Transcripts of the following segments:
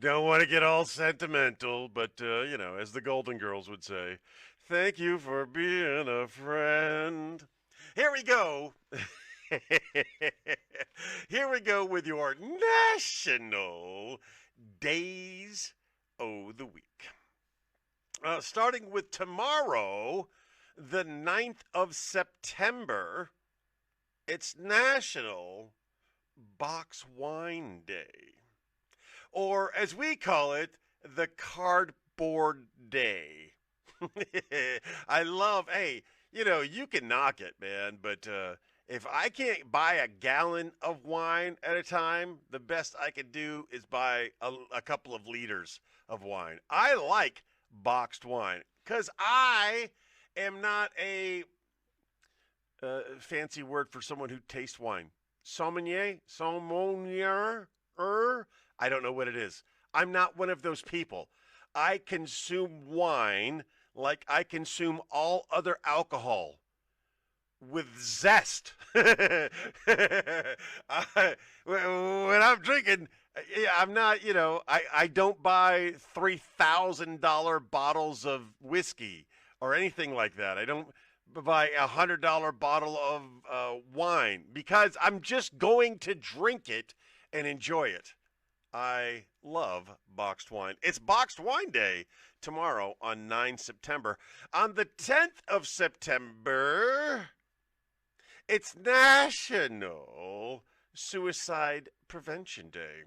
Don't want to get all sentimental, but, as the Golden Girls would say, thank you for being a friend. Here we go. Here we go with your National Dayz O the Week. Starting with tomorrow, the 9th of September, it's National Box Wine Day. Or as we call it, the Cardboard Day. I love, hey, you can knock it, man, but if I can't buy a gallon of wine at a time, the best I could do is buy a couple of liters of wine. I like boxed wine because I am not a fancy word for someone who tastes wine. Sommelier, I don't know what it is. I'm not one of those people. I consume wine like I consume all other alcohol with zest. When I'm drinking, I'm not, I don't buy $3,000 bottles of whiskey or anything like that. I don't buy $100 bottle of wine because I'm just going to drink it and enjoy it. I love boxed wine. It's Boxed Wine Day tomorrow on 9 September. On the 10th of September, it's National Suicide Prevention Day.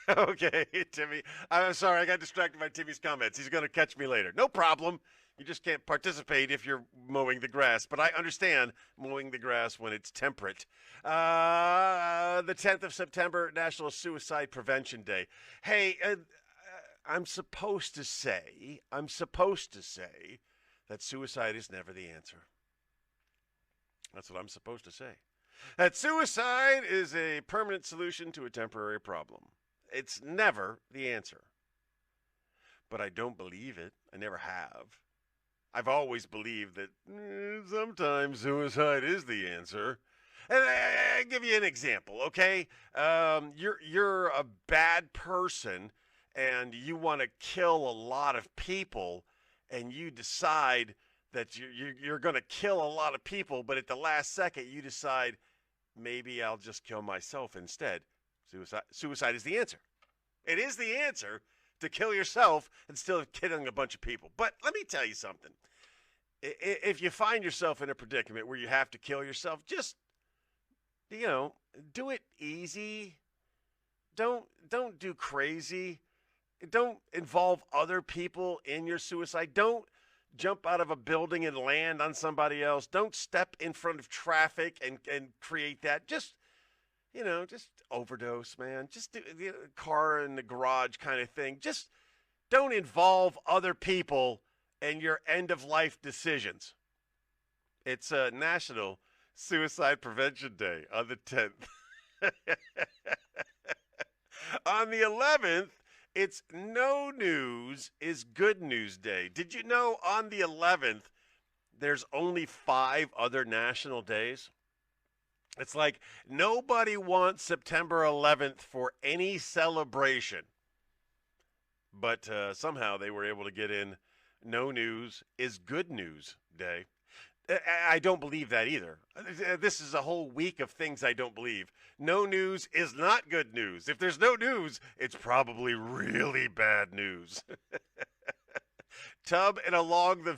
Okay, Timmy. I'm sorry, I got distracted by Timmy's comments. He's going to catch me later. No problem. You just can't participate if you're mowing the grass. But I understand mowing the grass when it's temperate. The 10th of September, National Suicide Prevention Day. Hey, I'm supposed to say that suicide is never the answer. That's what I'm supposed to say. That suicide is a permanent solution to a temporary problem. It's never the answer. But I don't believe it. I never have. I've always believed that sometimes suicide is the answer. And I give you an example, okay? You're a bad person and you want to kill a lot of people, and you decide that you're going to kill a lot of people, but at the last second you decide maybe I'll just kill myself instead. Suicide is the answer. It is the answer to kill yourself instead of killing a bunch of people. But let me tell you something. If you find yourself in a predicament where you have to kill yourself, just, do it easy. Don't do crazy. Don't involve other people in your suicide. Don't jump out of a building and land on somebody else. Don't step in front of traffic and create that. Just overdose, man. Just do car in the garage kind of thing. Just don't involve other people in your end of life decisions. It's National Suicide Prevention Day on the 10th. On the 11th, it's No News is Good News Day. Did you know on the 11th, there's only 5 other national days? It's like nobody wants September 11th for any celebration. But somehow they were able to get in No News is Good News Day. I don't believe that either. This is a whole week of things I don't believe. No news is not good news. If there's no news, it's probably really bad news. Tub and along the...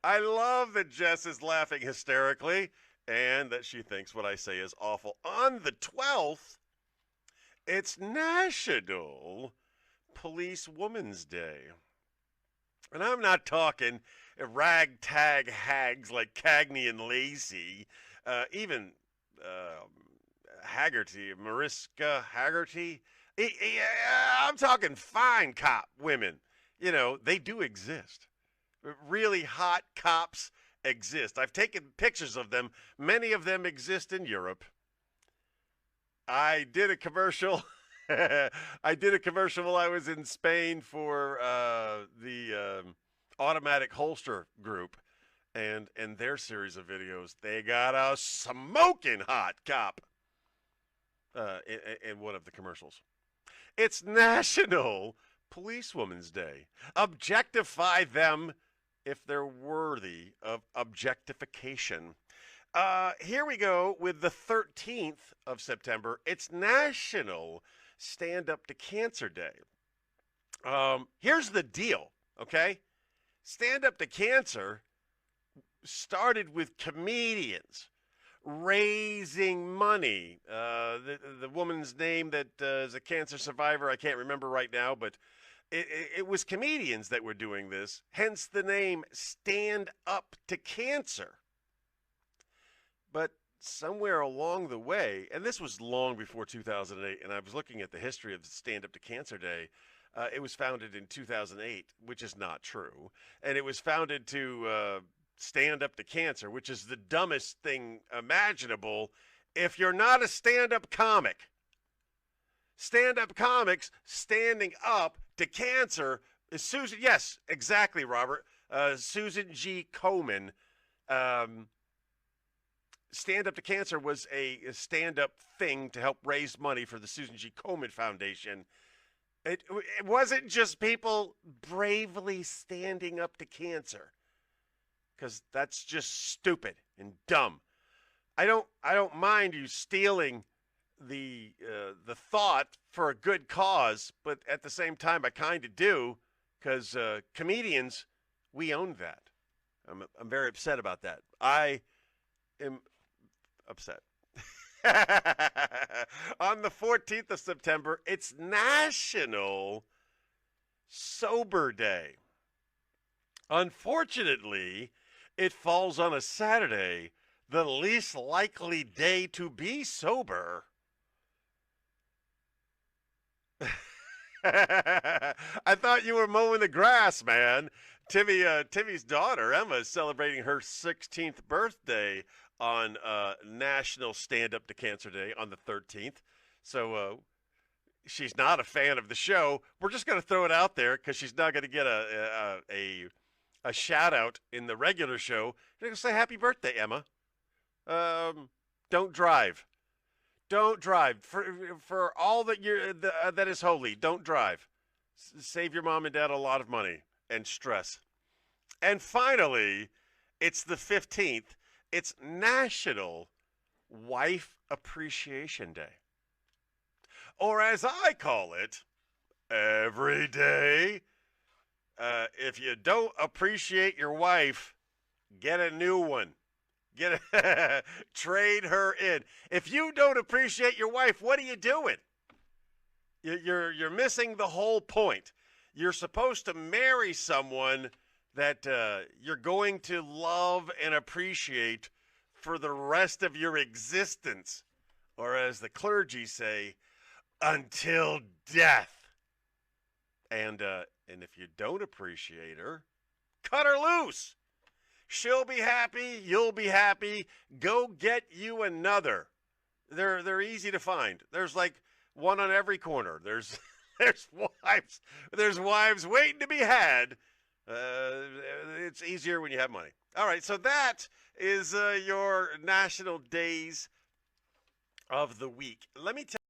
I love that Jess is laughing hysterically and that she thinks what I say is awful. On the 12th, it's National Police Women's Day. And I'm not talking ragtag hags like Cagney and Lacey, even Haggerty, Mariska Haggerty. I'm talking fine cop women. They do exist. Really hot cops exist. I've taken pictures of them. Many of them exist in Europe. I did a commercial. I did a commercial while I was in Spain for the Automatic Holster Group, And in their series of videos, they got a smoking hot cop in one of the commercials. It's National Policewoman's Day. Objectify them if they're worthy of objectification. Here we go with the 13th of September. It's National Stand Up to Cancer Day. Here's the deal, okay? Stand Up to Cancer started with comedians raising money. The woman's name that is a cancer survivor, I can't remember right now, but it was comedians that were doing this, hence the name Stand Up to Cancer. But somewhere along the way, and this was long before 2008, and I was looking at the history of Stand Up to Cancer Day. It was founded in 2008, which is not true. And it was founded to stand up to cancer, which is the dumbest thing imaginable if you're not a stand-up comic. Stand-up comics standing up to cancer is Susan. Yes, exactly, Robert. Susan G. Komen. Stand Up to Cancer was a stand-up thing to help raise money for the Susan G. Komen Foundation. It wasn't just people bravely standing up to cancer, because that's just stupid and dumb. I don't mind you stealing the thought for a good cause, but at the same time, I kind of do, because comedians, we own that. I'm very upset about that. I am upset. On the 14th of September, it's National Sober Day. Unfortunately, it falls on a Saturday, the least likely day to be sober. I thought you were mowing the grass, man. Timmy's daughter, Emma, is celebrating her 16th birthday on National Stand Up to Cancer Day on the 13th. So she's not a fan of the show. We're just going to throw it out there because she's not going to get a shout out in the regular show. You're going to say happy birthday, Emma. Don't drive. Don't drive. For all that that is holy, don't drive. Save your mom and dad a lot of money and stress. And finally, it's the 15th. It's National Wife Appreciation Day. Or as I call it, every day, if you don't appreciate your wife, get a new one. Trade her in. If you don't appreciate your wife, what are you doing? You're missing the whole point. You're supposed to marry someone that you're going to love and appreciate for the rest of your existence. Or as the clergy say, until death. And if you don't appreciate her, cut her loose. She'll be happy, you'll be happy. Go get you another. They're easy to find. There's like one on every corner. There's wives waiting to be had. It's easier when you have money. All right, so that is your National Days of the Week. Let me tell